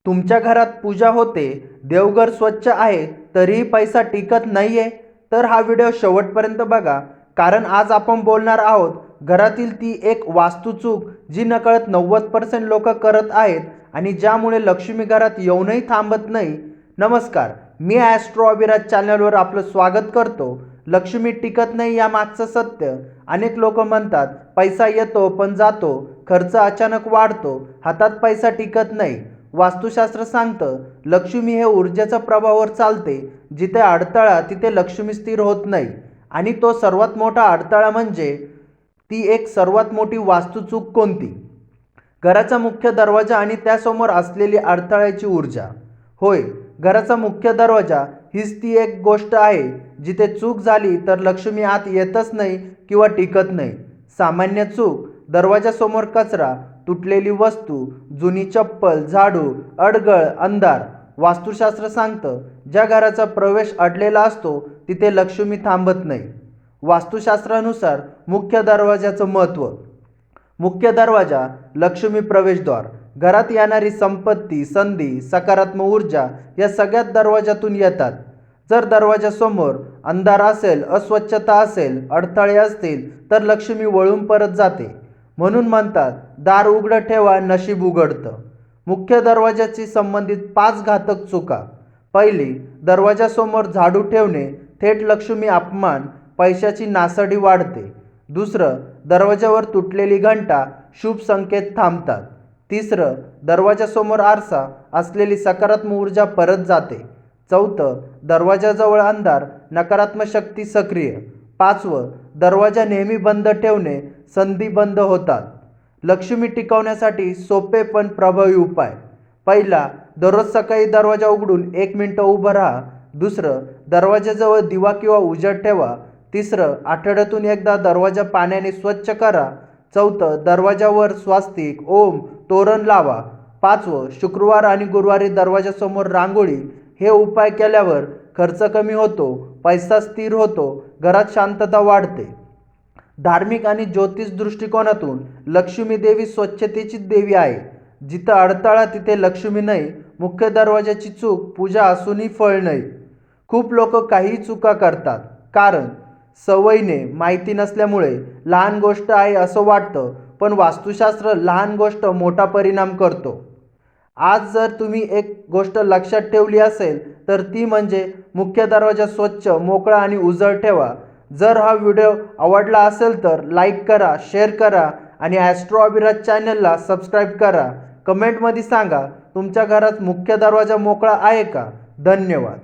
तुमच्या घरात पूजा होते, देवघर स्वच्छ आहे, तरीही पैसा टिकत नाहीये? तर हा व्हिडिओ शेवटपर्यंत बघा, कारण आज आपण बोलणार आहोत घरातील ती एक वास्तुचूक जी नकळत 90% लोक करत आहेत आणि ज्यामुळे लक्ष्मी घरात येऊनही थांबत नाही. नमस्कार, मी ॲस्ट्रो अभिराज चॅनलवर आपलं स्वागत करतो. लक्ष्मी टिकत नाही यामागचं सत्य. अनेक लोक म्हणतात पैसा येतो पण जातो, खर्च अचानक वाढतो, हातात पैसा टिकत नाही. वास्तुशास्त्र सांगतं लक्ष्मी हे ऊर्जेच्या प्रभावावर चालते. जिथे अडथळा तिथे लक्ष्मी स्थिर होत नाही. आणि तो सर्वात मोठा अडथळा म्हणजे ती एक सर्वात मोठी वास्तुचूक कोणती? घराचा मुख्य दरवाजा आणि त्यासमोर असलेली अडथळ्याची ऊर्जा. होय, घराचा मुख्य दरवाजा हीच ती एक गोष्ट आहे जिथे चूक झाली तर लक्ष्मी आत येतच नाही किंवा टिकत नाही. सामान्य चूक: दरवाजासमोर कचरा, तुटलेली वस्तू, जुनी चप्पल, झाडू, अडगळ, अंधार. वास्तुशास्त्र सांगतं ज्या घराचा प्रवेश अडलेला असतो तिथे लक्ष्मी थांबत नाही. वास्तुशास्त्रानुसार मुख्य दरवाजाचं महत्त्व. मुख्य दरवाजा लक्ष्मी प्रवेशद्वार. घरात येणारी संपत्ती, संधी, सकारात्मक ऊर्जा या सगळ्यात दरवाजातून येतात. जर दरवाजासमोर अंधार असेल, अस्वच्छता असेल, अडथळे असतील तर लक्ष्मी वळून परत जाते. म्हणून म्हणतात दार उघडं ठेवा, नशीब उघडतं. मुख्य दरवाजाशी संबंधित 5 घातक चुका. पहिली, दरवाजासमोर झाडू ठेवणे, थेट लक्ष्मी अपमान, पैशाची नासाडी वाढते. दुसरं, दरवाजावर तुटलेली घंटा, शुभ संकेत थांबतात. तिसरं, दरवाजासमोर आरसा असलेली सकारात्मक ऊर्जा परत जाते. चौथं, दरवाजाजवळ अंधार, नकारात्मक शक्ती सक्रिय. पाचवं, दरवाजा नेहमी बंद ठेवणे, संधी बंद होतात. लक्ष्मी टिकवण्यासाठी सोपे पण प्रभावी उपाय. पहिला, दररोज सकाळी दरवाजा उघडून 1 मिनिटं उभं राहा. दुसरं, दरवाजाजवळ दिवा किंवा उजेड ठेवा. तिसरं, आठवड्यातून एकदा दरवाजा पाण्याने स्वच्छ करा. चौथं, दरवाजावर स्वास्तिक, ओम, तोरण लावा. पाचवं, शुक्रवार आणि गुरुवारी दरवाजासमोर रांगोळी. हे उपाय केल्यावर खर्च कमी होतो, पैसा स्थिर होतो, घरात शांतता वाढते. धार्मिक आणि ज्योतिष दृष्टिकोनातून लक्ष्मी देवी स्वच्छतेची देवी आहे. जिथं अडथळा तिथे लक्ष्मी नाही. मुख्य दरवाजाची चूक: पूजा असूनही फळ नाही. खूप लोक काही चुका करतात कारण सवयीने, माहिती नसल्यामुळे. लहान गोष्ट आहे असं वाटतं, पण वास्तुशास्त्र लहान गोष्ट मोठा परिणाम करतो. आज जर तुम्ही एक गोष्ट लक्षात ठेवली असेल तर ती म्हणजे मुख्य दरवाजा स्वच्छ, मोकळा आणि उजळ ठेवा. जर हा व्हिडिओ आवडला असेल तर लाईक करा, शेअर करा आणि ॲस्ट्रो अभिराज चॅनलला सबस्क्राईब करा. कमेंटमध्ये सांगा तुमच्या घरात मुख्य दरवाजा मोकळा आहे का? धन्यवाद.